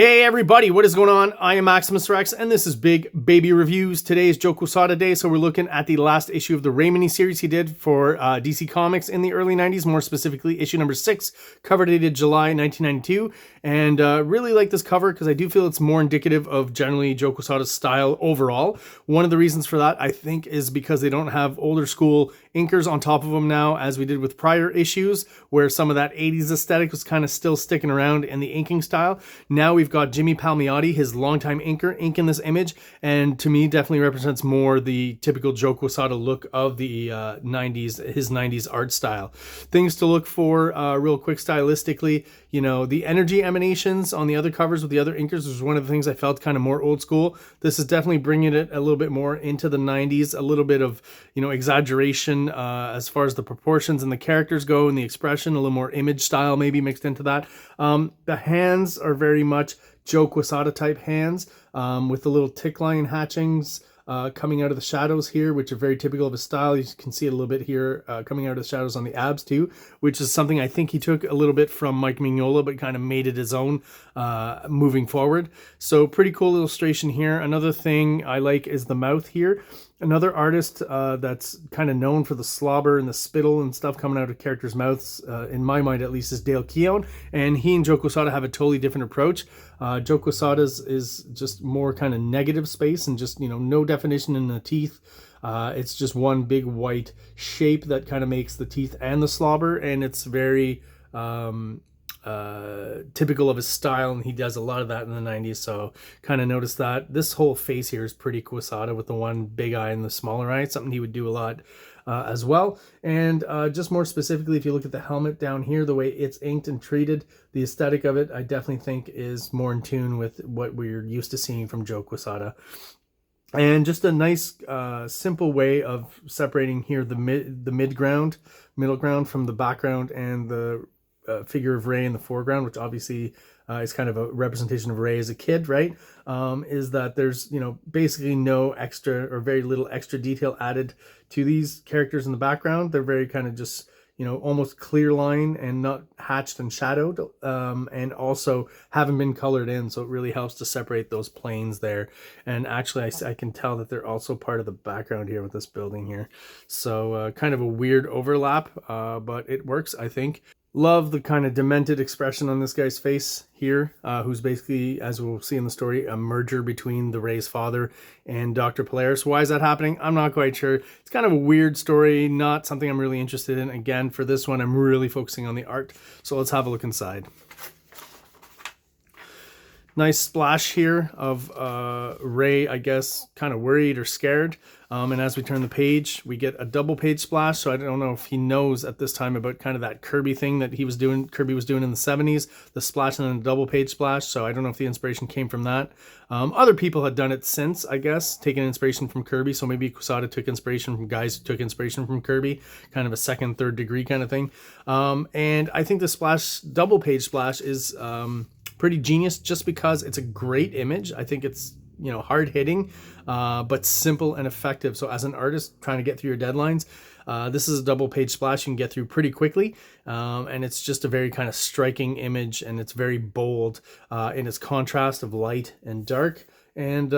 Hey everybody, what is going on? I am Maximus Rex, and this is Big Baby Reviews. Today is Joe Quesada Day, so we're looking at the last issue of the Ray mini-series he did for DC Comics in the early 90s, more specifically issue number 6, cover dated July 1992. And really like this cover because I do feel it's more indicative of generally Joe Quesada's style overall. One of the reasons for that, I think, is because they don't have older school inkers on top of them now, as we did with prior issues, where some of that 80s aesthetic was kind of still sticking around in the inking style. Now we've got Jimmy Palmiotti, his longtime inker, inking this image, and to me definitely represents more the typical Joe Quesada look of the 90s, his 90s art style. Things to look for real quick stylistically, you know, the energy emanations on the other covers with the other inkers was one of the things I felt kind of more old school. This is definitely bringing it a little bit more into the 90s, a little bit of, you know, exaggeration as far as the proportions and the characters go and the expression, a little more image style maybe mixed into that. The hands are very much Joe Quesada type hands with the little tick line hatchings coming out of the shadows here, which are very typical of his style. You can see it a little bit here coming out of the shadows on the abs too, which is something I think he took a little bit from Mike Mignola, but kind of made it his own moving forward. So pretty cool illustration here. Another thing I like is the mouth here. Another artist that's kind of known for the slobber and the spittle and stuff coming out of characters' mouths, in my mind at least, is Dale Keown. And he and Joe Quesada have a totally different approach. Joe Quesada's is just more kind of negative space and just, you know, no definition in the teeth. It's just one big white shape that kind of makes the teeth and the slobber, and it's very typical of his style, and he does a lot of that in the 90s, so kind of noticed that. This whole face here is pretty Quesada with the one big eye and the smaller eye. It's something he would do a lot as well. And just more specifically, if you look at the helmet down here, the way it's inked and treated, the aesthetic of it, I definitely think is more in tune with what we're used to seeing from Joe Quesada. And just a nice simple way of separating here the middle ground from the background, and the figure of Ray in the foreground, which obviously is kind of a representation of Ray as a kid, right? Is that there's, you know, basically no extra or very little extra detail added to these characters in the background. They're very kind of just, you know, almost clear line and not hatched and shadowed, and also haven't been colored in, so it really helps to separate those planes there. And actually I can tell that they're also part of the background here with this building here, so kind of a weird overlap, but it works, I think. Love the kind of demented expression on this guy's face here, who's basically, as we'll see in the story, a merger between the Ray's father and Dr. Polaris. Why is that happening? I'm not quite sure. It's kind of a weird story, not something I'm really interested in. Again, for this one, I'm really focusing on the art. So let's have a look inside. Nice splash here of Ray, I guess, kind of worried or scared. And as we turn the page, we get a double page splash. So I don't know if he knows at this time about kind of that Kirby thing that Kirby was doing in the 70s, the splash and then a double page splash. So I don't know if the inspiration came from that. Other people had done it since, I guess, taking inspiration from Kirby. So maybe Quesada took inspiration from guys who took inspiration from Kirby, kind of a second, third degree kind of thing. And I think the splash, double page splash is pretty genius just because it's a great image. I think it's, you know, hard hitting, but simple and effective. So as an artist trying to get through your deadlines, this is a double page splash you can get through pretty quickly. And it's just a very kind of striking image, and it's very bold in its contrast of light and dark. And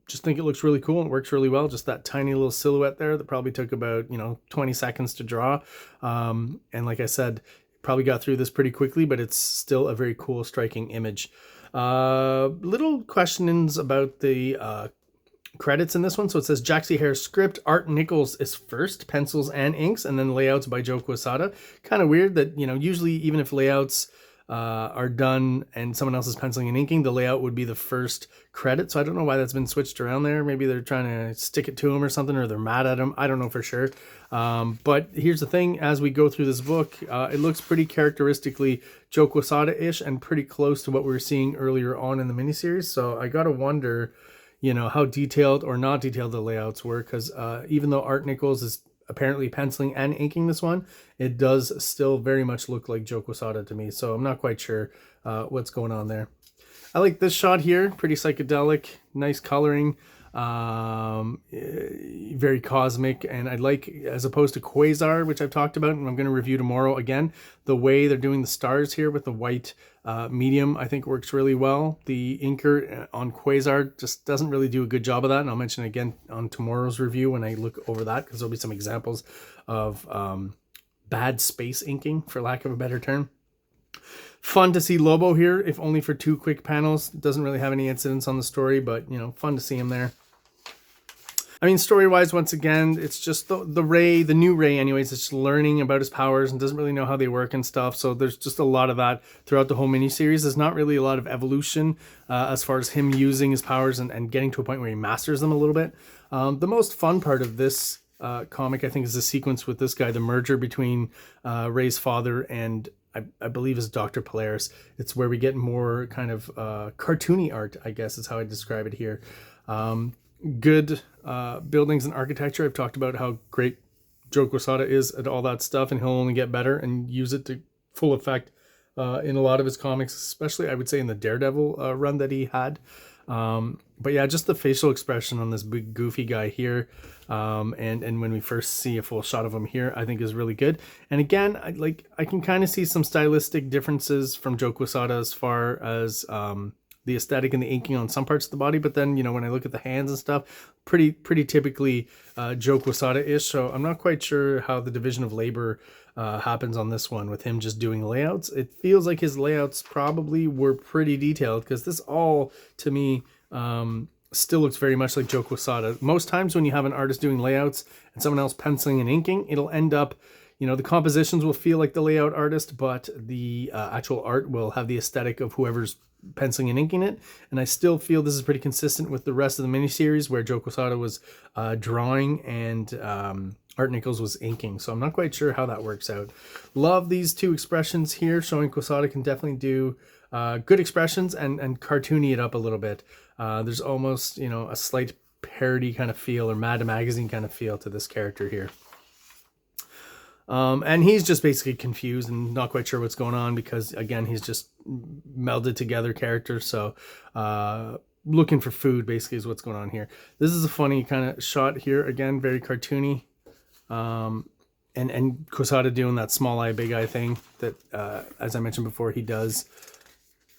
just think it looks really cool and it works really well. Just that tiny little silhouette there that probably took about, you know, 20 seconds to draw. And like I said, probably got through this pretty quickly, but it's still a very cool, striking image. Little questions about the credits in this one. So it says Jack C. Harris script, Art Nichols is first, pencils and inks, and then layouts by Joe Quesada. Kind of weird that, you know, usually even if layouts are done and someone else is penciling and inking, the layout would be the first credit. So I don't know why that's been switched around there. Maybe they're trying to stick it to him or something, or they're mad at him. I don't know for sure. But here's the thing, as we go through this book, it looks pretty characteristically Joe Quesada-ish and pretty close to what we were seeing earlier on in the miniseries. So I gotta wonder, you know, how detailed or not detailed the layouts were, because even though Art Nichols is apparently penciling and inking this one, it does still very much look like Joe Quesada to me. So I'm not quite sure what's going on there. I like this shot here, pretty psychedelic, nice coloring. very cosmic, and I like, as opposed to Quasar, which I've talked about and I'm going to review tomorrow again, the way they're doing the stars here with the white medium I think works really well. The inker on Quasar just doesn't really do a good job of that, and I'll mention it again on tomorrow's review when I look over that, because there'll be some examples of bad space inking, for lack of a better term. Fun to see Lobo here, if only for 2 quick panels. Doesn't really have any incidents on the story, but, you know, fun to see him there. I mean, story-wise, once again, it's just the new Ray anyways, it's just learning about his powers and doesn't really know how they work and stuff. So there's just a lot of that throughout the whole miniseries. There's not really a lot of evolution as far as him using his powers and getting to a point where he masters them a little bit. The most fun part of this comic, I think, is the sequence with this guy, the merger between Ray's father and I believe is Dr. Polaris. It's where we get more kind of cartoony art, I guess is how I describe it here. Good buildings and architecture. I've talked about how great Joe Quesada is at all that stuff, and he'll only get better and use it to full effect in a lot of his comics, especially I would say in the Daredevil run that he had. But yeah, just the facial expression on this big goofy guy here, and when we first see a full shot of him here, I think is really good. And again, I can kind of see some stylistic differences from Joe Quesada as far as the aesthetic and the inking on some parts of the body, but then, you know, when I look at the hands and stuff, pretty typically Joe Quesada-ish. So I'm not quite sure how the division of labor happens on this one with him just doing layouts. It feels like his layouts probably were pretty detailed, because this all, to me, still looks very much like Joe Quesada. Most times when you have an artist doing layouts and someone else penciling and inking, it'll end up, you know, the compositions will feel like the layout artist, but the actual art will have the aesthetic of whoever's penciling and inking it. And I still feel this is pretty consistent with the rest of the miniseries, where Joe Quesada was drawing and Art Nichols was inking. So I'm not quite sure how that works out. Love these 2 expressions here, showing Quesada can definitely do good expressions and cartoony it up a little bit. There's almost, you know, a slight parody kind of feel, or Mad Magazine kind of feel to this character here. And he's just basically confused and not quite sure what's going on, because again, he's just melded together characters. So looking for food basically is what's going on here. This is a funny kind of shot here, again, very cartoony. And Quesada doing that small eye, big eye thing that, as I mentioned before, he does.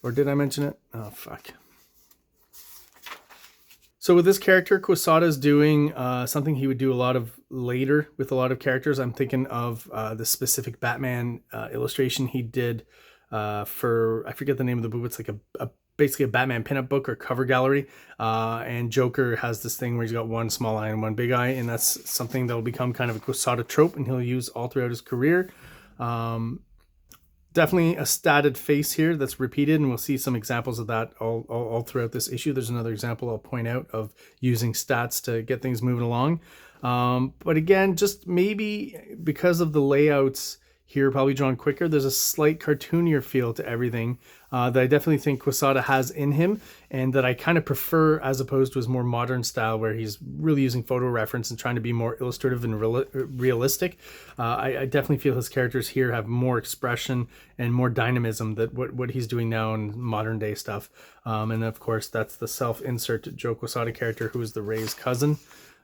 Or did I mention it? Oh, fuck. So with this character, Quesada is doing something he would do a lot of later with a lot of characters. I'm thinking of the specific Batman illustration he did for, I forget the name of the book. It's like basically a Batman pinup book or cover gallery. And Joker has this thing where he's got one small eye and one big eye. And that's something that will become kind of a Quesada trope, and he'll use all throughout his career. Definitely a statted face here that's repeated, and we'll see some examples of that all throughout this issue. There's another example I'll point out of using stats to get things moving along. But again, just maybe because of the layouts here, probably drawn quicker, there's a slight cartoonier feel to everything that I definitely think Quesada has in him, and that I kind of prefer, as opposed to his more modern style where he's really using photo reference and trying to be more illustrative and realistic. I definitely feel his characters here have more expression and more dynamism than what he's doing now in modern day stuff. And of course, that's the self-insert Joe Quesada character, who is the Ray's cousin.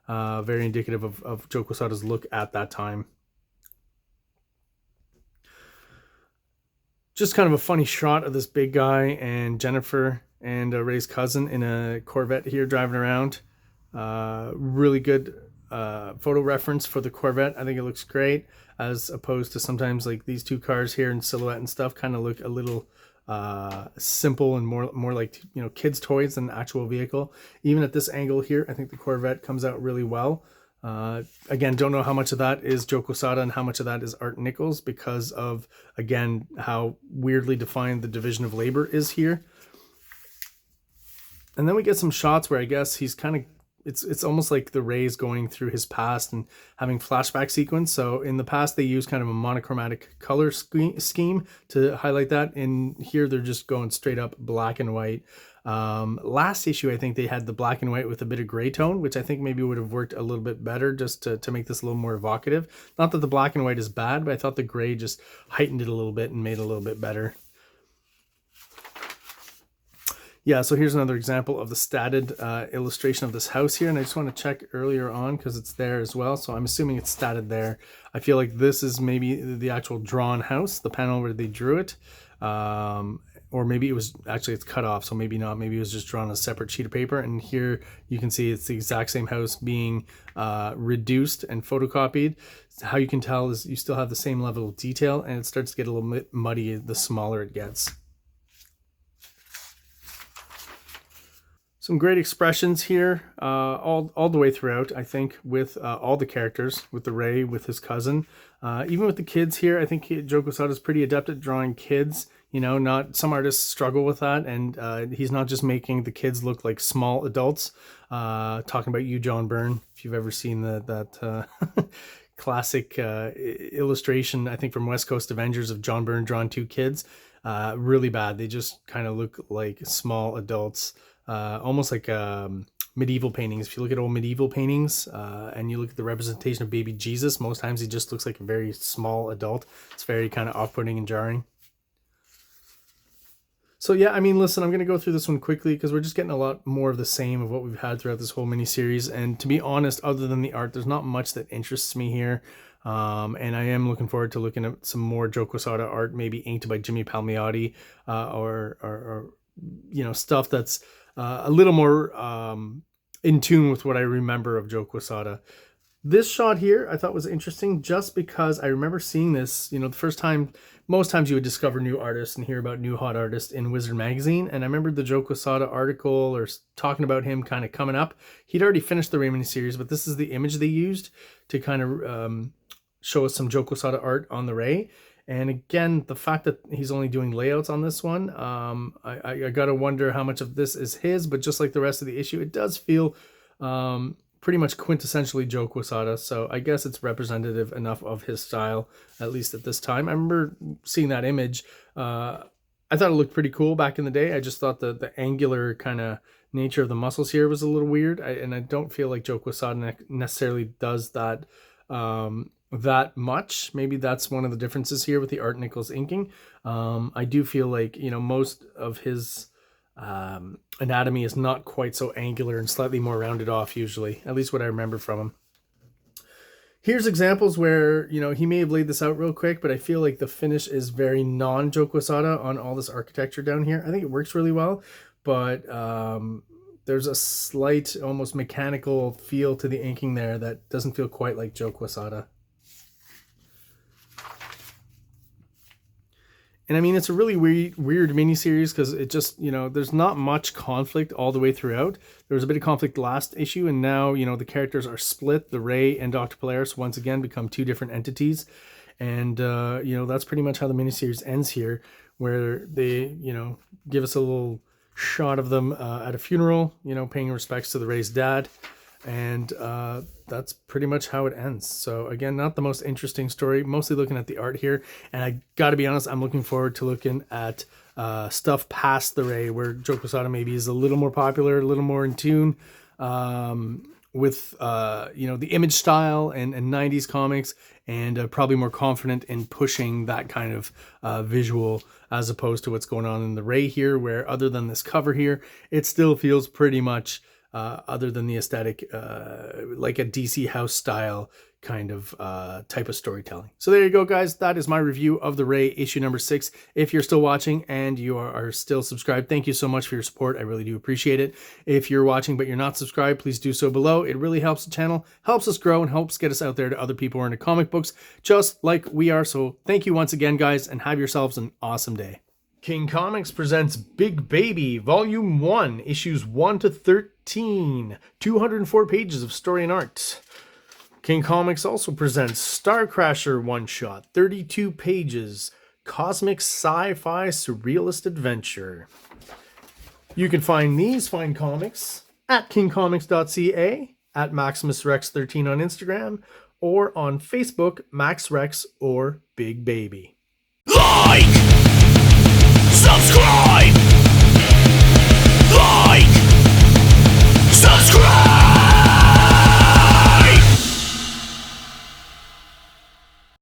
Very indicative of Joe Quesada's look at that time. Just kind of a funny shot of this big guy and Jennifer and Ray's cousin in a Corvette here driving around. Really good photo reference for the Corvette. I think it looks great, as opposed to sometimes like these 2 cars here in silhouette and stuff kind of look a little simple and more like, you know, kids' toys than an actual vehicle. Even at this angle here, I think the Corvette comes out really well. Again, don't know how much of that is Joe Quesada and how much of that is Art Nichols, because of, again, how weirdly defined the division of labor is here. And then we get some shots where I guess he's kind of, it's almost like the Ray's going through his past and having flashback sequence. So in the past, they use kind of a monochromatic color scheme to highlight that. In here, they're just going straight up black and white. Last issue, I think they had the black and white with a bit of gray tone, which I think maybe would have worked a little bit better just to make this a little more evocative. Not that the black and white is bad, but I thought the gray just heightened it a little bit and made it a little bit better. Yeah, so here's another example of the statted illustration of this house here, and I just want to check earlier on because it's there as well, so I'm assuming it's statted there. I feel like this is maybe the actual drawn house, the panel where they drew it, or maybe it was actually, it's cut off, so maybe not. Maybe it was just drawn on a separate sheet of paper, and here you can see it's the exact same house being reduced and photocopied. How you can tell is you still have the same level of detail, and it starts to get a little bit muddy the smaller it gets. Some great expressions here, all the way throughout, I think, with all the characters, with the Ray, with his cousin, even with the kids here. I think Joe Quesada is pretty adept at drawing kids. You know, not some artists struggle with that, and he's not just making the kids look like small adults. Talking about you, John Byrne, if you've ever seen that classic illustration, I think from West Coast Avengers, of John Byrne drawing two kids, really bad. They just kind of look like small adults. Almost like medieval paintings. If you look at old medieval paintings and you look at the representation of baby Jesus, most times he just looks like a very small adult. It's very kind of off-putting and jarring. So yeah, I mean, listen, I'm going to go through this one quickly because we're just getting a lot more of the same of what we've had throughout this whole mini-series. And to be honest, other than the art, there's not much that interests me here. And I am looking forward to looking at some more Joe Quesada art, maybe inked by Jimmy Palmiotti, or you know, stuff that's a little more in tune with what I remember of Joe Quesada. This shot here I thought was interesting just because I remember seeing this, you know, the first time. Most times you would discover new artists and hear about new hot artists in Wizard magazine, and I remember the Joe Quesada article or talking about him kind of coming up. He'd already finished the Ray mini-series, but this is the image they used to kind of show us some Joe Quesada art on the Ray. And again, the fact that he's only doing layouts on this one, I gotta wonder how much of this is his, but just like the rest of the issue, it does feel pretty much quintessentially Joe Quesada. So I guess it's representative enough of his style, at least at this time. I remember seeing that image. I thought it looked pretty cool back in the day. I just thought the angular kind of nature of the muscles here was a little weird. And I don't feel like Joe Quesada necessarily does that that much. Maybe that's one of the differences here with the Art Nichols inking. I do feel like, you know, most of his anatomy is not quite so angular and slightly more rounded off usually, at least what I remember from him. Here's examples where, you know, he may have laid this out real quick, but I feel like the finish is very non-Joe Quesada on all this architecture down here. I think it works really well, but there's a slight, almost mechanical feel to the inking there that doesn't feel quite like Joe Quesada. And I mean, it's a really weird mini-series because it just, you know, there's not much conflict all the way throughout. There was a bit of conflict last issue, and now, you know, the characters are split. The Ray and Dr. Polaris once again become two different entities. And, you know, that's pretty much how the mini-series ends here, where they, you know, give us a little shot of them at a funeral, you know, paying respects to the Ray's dad. And that's pretty much how it ends. So again, not the most interesting story, mostly looking at the art here. And I gotta be honest, I'm looking forward to looking at stuff past the Ray, where Joe Quesada maybe is a little more popular, a little more in tune with you know, the image style and 90s comics, and probably more confident in pushing that kind of visual, as opposed to what's going on in the Ray here, where other than this cover here, it still feels pretty much other than the aesthetic, like a DC house style kind of type of storytelling. So there you go, guys. That is my review of the Ray issue number 6. If you're still watching and you are still subscribed, thank you so much for your support. I really do appreciate it. If you're watching but you're not subscribed, please do so below. It really helps the channel, helps us grow, and helps get us out there to other people who are into comic books just like we are. So thank you once again, guys, and have yourselves an awesome day. King Comics presents Big Baby, Volume 1, Issues 1 to 13, 204 pages of story and art. King Comics also presents Star Crasher one-shot, 32 pages, cosmic sci-fi surrealist adventure. You can find these fine comics at KingComics.CA, at MaximusRex13 on Instagram, or on Facebook, MaxRex or Big Baby. Like! Subscribe!